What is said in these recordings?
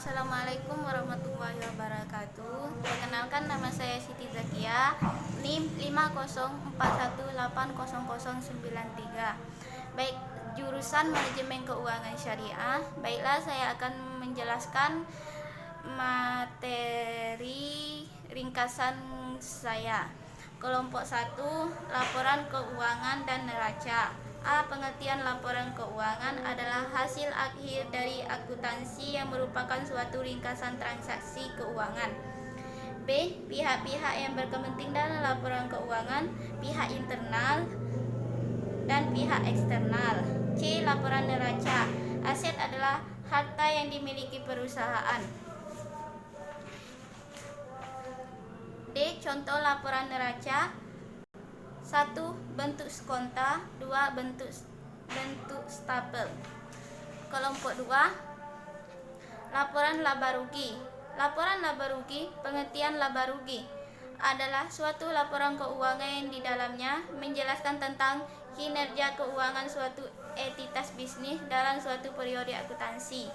Assalamualaikum warahmatullahi wabarakatuh. Perkenalkan, nama saya Siti Zakia, NIM 504180093. Baik, jurusan Manajemen Keuangan Syariah. Baiklah, saya akan menjelaskan materi ringkasan saya. Kelompok 1, laporan keuangan dan neraca. A. Pengertian laporan keuangan adalah hasil akhir dari akuntansi yang merupakan suatu ringkasan transaksi keuangan. B. Pihak-pihak yang berkepentingan dalam laporan keuangan, pihak internal dan pihak eksternal. C. Laporan neraca. Aset adalah harta yang dimiliki perusahaan. D. Contoh laporan neraca: 1. Bentuk skonta. 2. Bentuk stapel. Kelompok 2, laporan laba rugi. Laporan laba rugi, pengertian laba rugi adalah suatu laporan keuangan yang di dalamnya menjelaskan tentang kinerja keuangan suatu entitas bisnis dalam suatu periode akuntansi.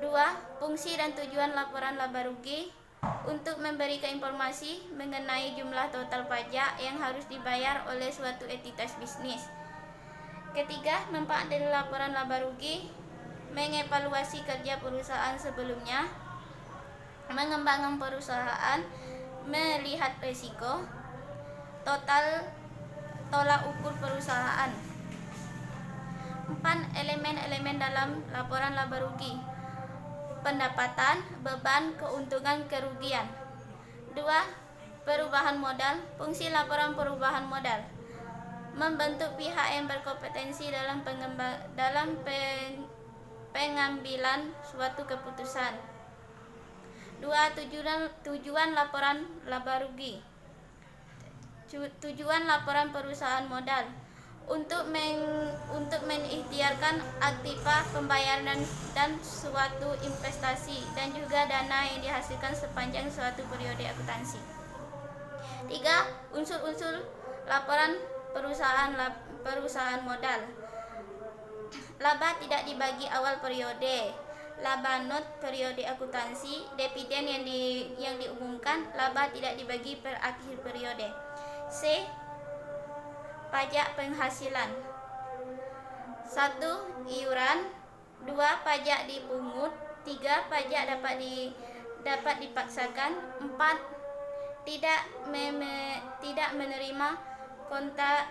2. Fungsi dan tujuan laporan laba rugi untuk memberikan informasi mengenai jumlah total pajak yang harus dibayar oleh suatu entitas bisnis. Ketiga, manfaat dari laporan laba rugi: mengevaluasi kerja perusahaan sebelumnya, mengembangkan perusahaan, melihat risiko, tolak ukur perusahaan. 4. Elemen-elemen dalam laporan laba rugi: pendapatan, beban, keuntungan, kerugian. 2. Perubahan modal. Fungsi laporan perubahan modal: membentuk pihak yang berkompetensi dalam pengambilan suatu keputusan. 2. Tujuan laporan laba rugi. Tujuan laporan perusahaan modal: untuk mengikhtiarkan aktiva pembayaran dan suatu investasi dan juga dana yang dihasilkan sepanjang suatu periode akuntansi. 3. Unsur-unsur laporan perusahaan modal: laba tidak dibagi awal periode, laba not periode akuntansi, dividen yang diumumkan, laba tidak dibagi per akhir periode. C. Pajak penghasilan: 1. Iuran. 2. Pajak dipungut. 3. Pajak dapat dipaksakan. 4. Tidak menerima kontra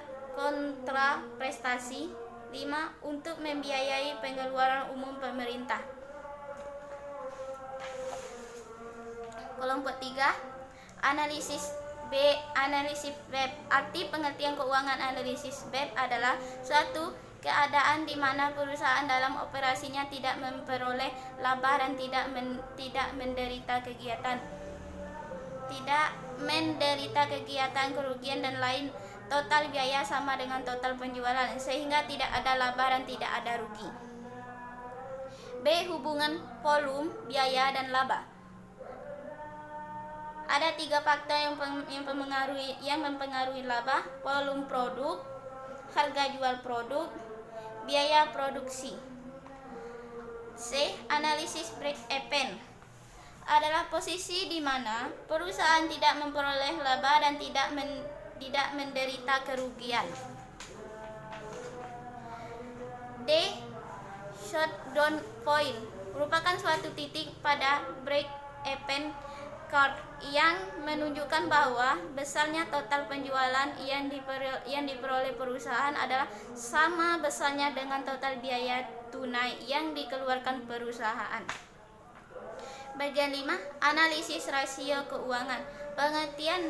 prestasi. 5. Untuk membiayai pengeluaran umum pemerintah. Kelompok 3, analisis B. Analisis BEP. Arti pengertian keuangan analisis BEP adalah suatu keadaan di mana perusahaan dalam operasinya tidak memperoleh laba dan tidak menderita kegiatan kerugian dan lain. Total biaya sama dengan total penjualan, sehingga tidak ada laba dan tidak ada rugi. B. Hubungan volume, biaya, dan laba. Ada 3 faktor yang mempengaruhi laba: volume produk, harga jual produk, biaya produksi. C. Analisis break even adalah posisi di mana perusahaan tidak memperoleh laba dan tidak menderita kerugian. D. Shutdown point merupakan suatu titik pada break even curve yang menunjukkan bahwa besarnya total penjualan yang diperoleh perusahaan adalah sama besarnya dengan total biaya tunai yang dikeluarkan perusahaan. Bagian 5, analisis rasio keuangan. Pengertian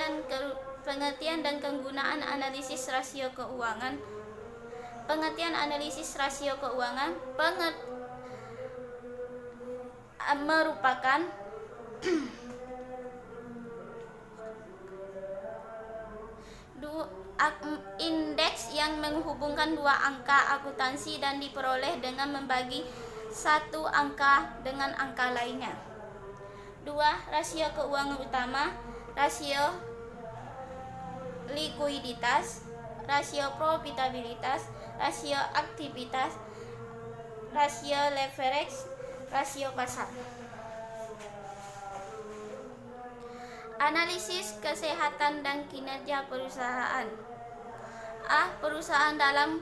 dan kegunaan analisis rasio keuangan. Pengertian analisis rasio keuangan merupakan indeks yang menghubungkan 2 angka akuntansi dan diperoleh dengan membagi satu angka dengan angka lainnya. 2. Rasio keuangan utama: rasio likuiditas, rasio profitabilitas, rasio aktivitas, rasio leverage, rasio pasar. Analisis kesehatan dan kinerja perusahaan. A. Perusahaan dalam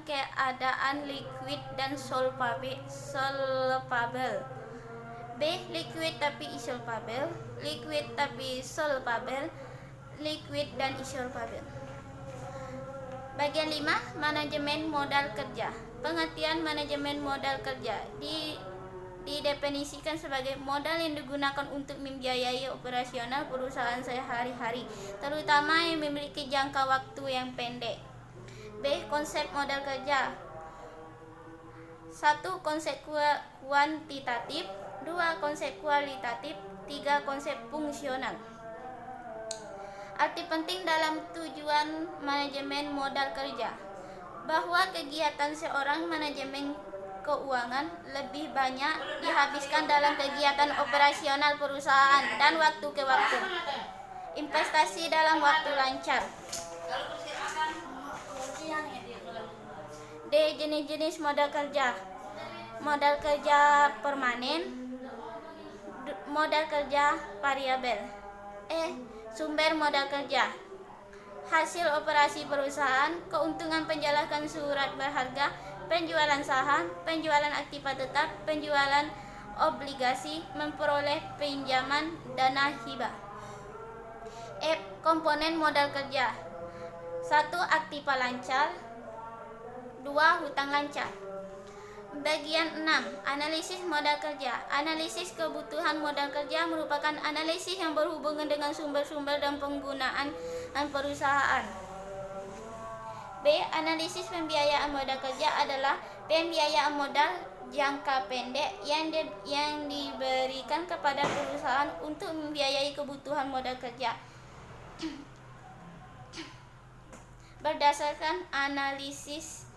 keadaan liquid dan solvable. B. Liquid tapi isolvable. Liquid tapi solvable. Liquid dan isolvable. Bagian 5. Manajemen modal kerja. Pengertian manajemen modal kerja didefinisikan sebagai modal yang digunakan untuk membiayai operasional perusahaan sehari-hari, terutama yang memiliki jangka waktu yang pendek. B. Konsep modal kerja. 1. Konsep kuantitatif. 2. Konsep kualitatif. 3. Konsep fungsional. Arti penting dalam tujuan manajemen modal kerja, bahwa kegiatan seorang manajemen keuangan lebih banyak dihabiskan dalam kegiatan operasional perusahaan dan waktu ke waktu. Investasi dalam waktu lancar. D. Jenis-jenis modal kerja. Modal kerja permanen. Modal kerja variabel. E. Sumber modal kerja. Hasil operasi perusahaan, keuntungan penjelakan surat berharga, penjualan saham, penjualan aktiva tetap, penjualan obligasi, memperoleh pinjaman, dana hibah. F. Komponen modal kerja. 1. Aktiva lancar. 2. Hutang lancar. Bagian 6. Analisis modal kerja. Analisis kebutuhan modal kerja merupakan analisis yang berhubungan dengan sumber-sumber dan penggunaan perusahaan. B. Analisis pembiayaan modal kerja adalah pembiayaan modal jangka pendek yang diberikan kepada perusahaan untuk membiayai kebutuhan modal kerja. Berdasarkan analisis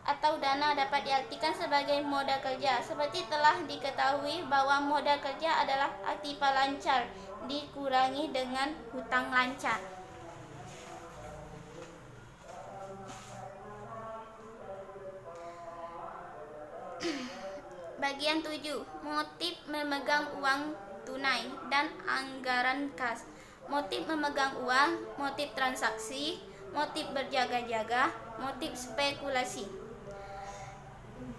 atau dana dapat diartikan sebagai modal kerja. Seperti telah diketahui bahwa modal kerja adalah aktiva lancar dikurangi dengan hutang lancar. Bagian 7. Motif memegang uang tunai dan anggaran kas. Motif memegang uang, motif transaksi, motif berjaga-jaga, motif spekulasi.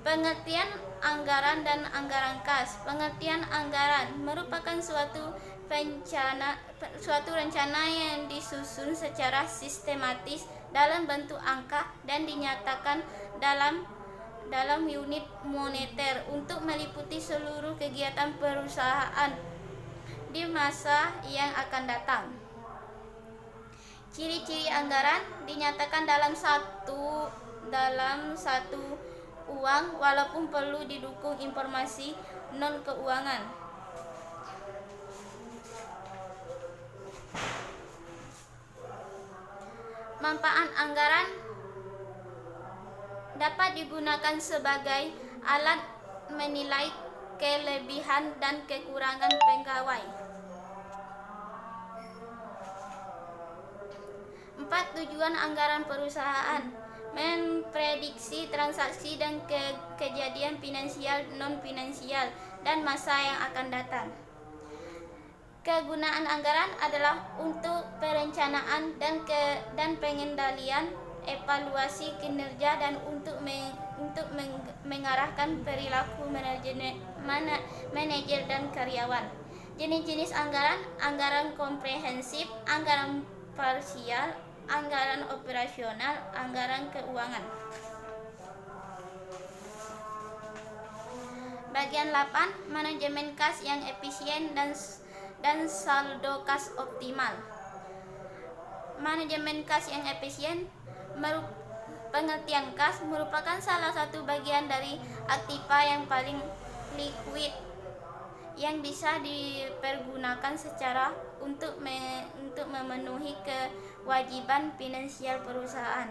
Pengertian anggaran dan anggaran kas. Pengertian anggaran merupakan suatu rencana yang disusun secara sistematis dalam bentuk angka dan dinyatakan dalam unit moneter untuk meliputi seluruh kegiatan perusahaan di masa yang akan datang. Ciri-ciri anggaran dinyatakan dalam satu uang walaupun perlu didukung informasi non keuangan. Manfaat anggaran dapat digunakan sebagai alat menilai kelebihan dan kekurangan pegawai. 4. Tujuan anggaran perusahaan: memprediksi transaksi dan kejadian finansial, non-finansial, dan masa yang akan datang. Kegunaan anggaran adalah untuk perencanaan dan pengendalian, evaluasi kinerja, dan untuk mengarahkan perilaku manajer dan karyawan. Jenis-jenis anggaran: anggaran komprehensif, anggaran parsial, anggaran operasional, anggaran keuangan. Bagian 8. Manajemen kas yang efisien dan saldo kas optimal. Manajemen kas yang efisien. Pengertian kas merupakan salah satu bagian dari aktiva yang paling liquid yang bisa dipergunakan secara untuk memenuhi kewajiban finansial perusahaan.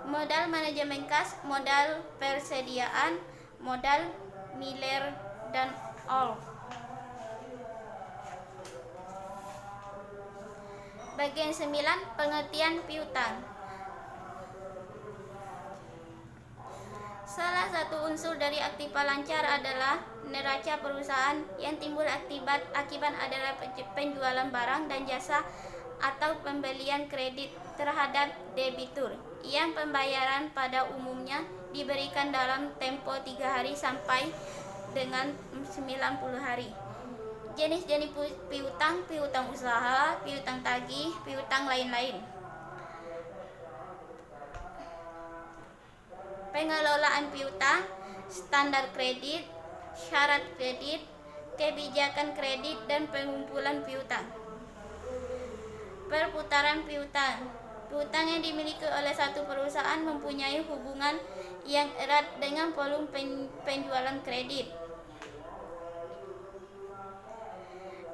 Modal manajemen kas: modal persediaan, modal Miller dan All. Bagian 9. Pengertian piutang. Salah satu unsur dari aktiva lancar adalah neraca perusahaan. Yang timbul akibat adalah penjualan barang dan jasa atau pembelian kredit terhadap debitur, yang pembayaran pada umumnya diberikan dalam tempo 3 hari sampai dengan 90 hari. Jenis-jenis piutang: piutang usaha, piutang tagih, piutang lain-lain. Pengelolaan piutang: standar kredit, syarat kredit, kebijakan kredit, dan pengumpulan piutang. Perputaran piutang: piutang yang dimiliki oleh satu perusahaan mempunyai hubungan yang erat dengan volume penjualan kredit.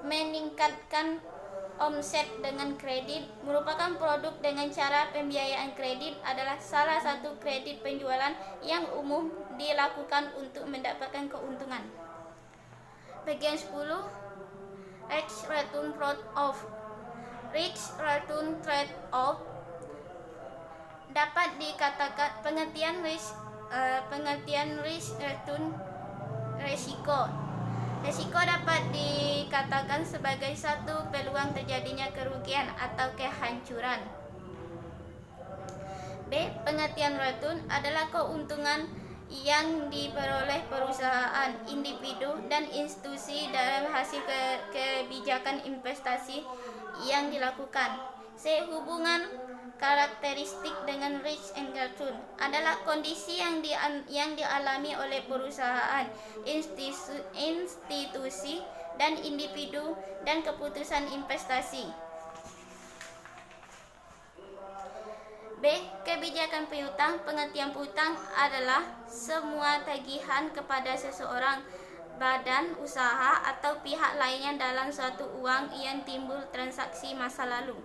Meningkatkan omset dengan kredit merupakan produk dengan cara pembiayaan kredit adalah salah satu kredit penjualan yang umum dilakukan untuk mendapatkan keuntungan. Bagian 10, Risk Return Trade-off. Risk Return Trade-off dapat dikatakan pengertian risk return resiko. Resiko dapat dikatakan sebagai satu peluang terjadinya kerugian atau kehancuran. B. Pengertian return adalah keuntungan yang diperoleh perusahaan, individu, dan institusi dalam hasil kebijakan investasi yang dilakukan. C. Hubungan karakteristik dengan risk and return adalah kondisi yang dialami oleh perusahaan, institusi, dan individu dan keputusan investasi. B. Kebijakan piutang. Pengertian piutang adalah semua tagihan kepada seseorang, badan usaha, atau pihak lainnya dalam suatu uang yang timbul transaksi masa lalu.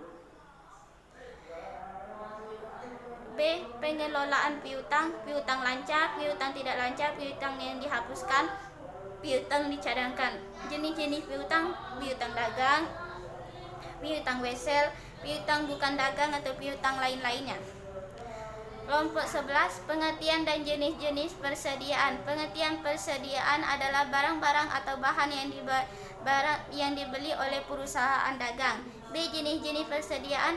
B. Pengelolaan piutang. Piutang lancar, piutang tidak lancar, piutang yang dihapuskan, piutang dicadangkan. Jenis-jenis piutang: piutang dagang, piutang wesel, piutang bukan dagang, atau piutang lain-lainnya. Kelompok 11, pengertian dan jenis-jenis persediaan. Pengertian persediaan adalah barang-barang atau bahan yang dibeli oleh perusahaan dagang. B. Jenis-jenis persediaan: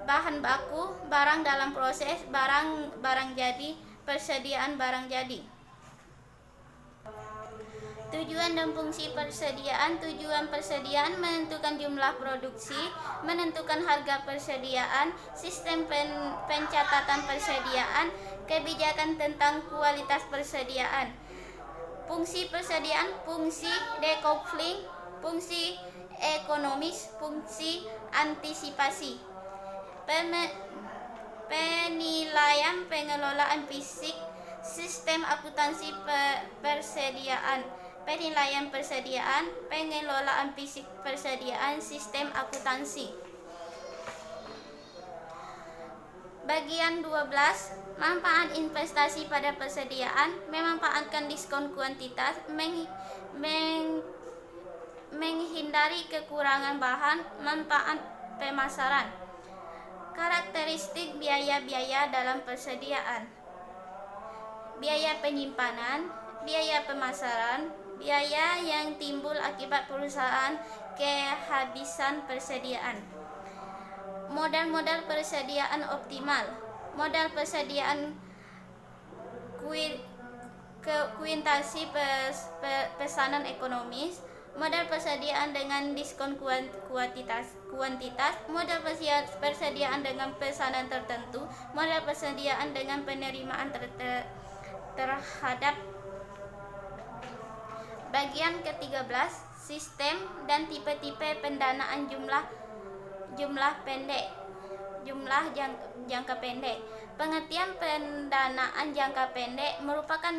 bahan baku, barang dalam proses, barang jadi, persediaan barang jadi. Tujuan dan fungsi persediaan. Tujuan persediaan menentukan jumlah produksi, menentukan harga persediaan, sistem pencatatan persediaan, kebijakan tentang kualitas persediaan. Fungsi persediaan: fungsi decoupling, fungsi ekonomis, fungsi antisipasi. Penilaian pengelolaan fisik, sistem akuntansi persediaan. Penilaian persediaan, pengelolaan fisik persediaan, sistem akuntansi. Bagian 12, manfaat investasi pada persediaan: memanfaatkan diskon kuantitas, menghindari kekurangan bahan, manfaat pemasaran. Karakteristik biaya-biaya dalam persediaan: biaya penyimpanan, biaya pemasaran, biaya yang timbul akibat perusahaan kehabisan persediaan. Modal persediaan optimal. Modal persediaan kuintasi pesanan ekonomis. Modal persediaan dengan diskon kuantitas. Modal persediaan dengan pesanan tertentu. Modal persediaan dengan penerimaan terhadap. Bagian ke-13, sistem dan tipe-tipe pendanaan jumlah jangka pendek. Pengertian pendanaan jangka pendek merupakan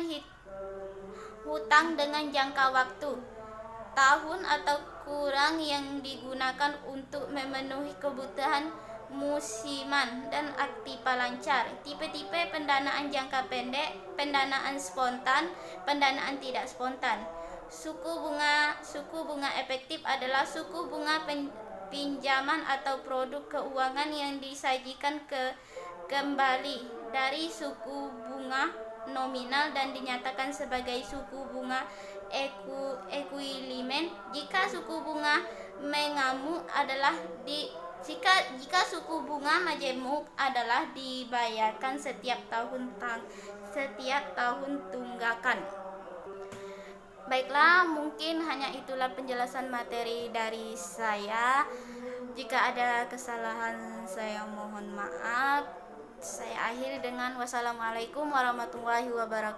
hutang dengan jangka waktu tahun atau kurang yang digunakan untuk memenuhi kebutuhan musiman dan aktiva lancar. Tipe-tipe pendanaan jangka pendek: pendanaan spontan, pendanaan tidak spontan. Suku bunga efektif adalah suku bunga pinjaman atau produk keuangan yang disajikan kembali dari suku bunga nominal dan dinyatakan sebagai suku bunga ekuilimen jika suku bunga mengamuk adalah jika suku bunga majemuk adalah dibayarkan setiap tahun tunggakan. Baiklah, mungkin hanya itulah penjelasan materi dari saya. Jika ada kesalahan, saya mohon maaf. Saya akhiri dengan wassalamualaikum warahmatullahi wabarakatuh.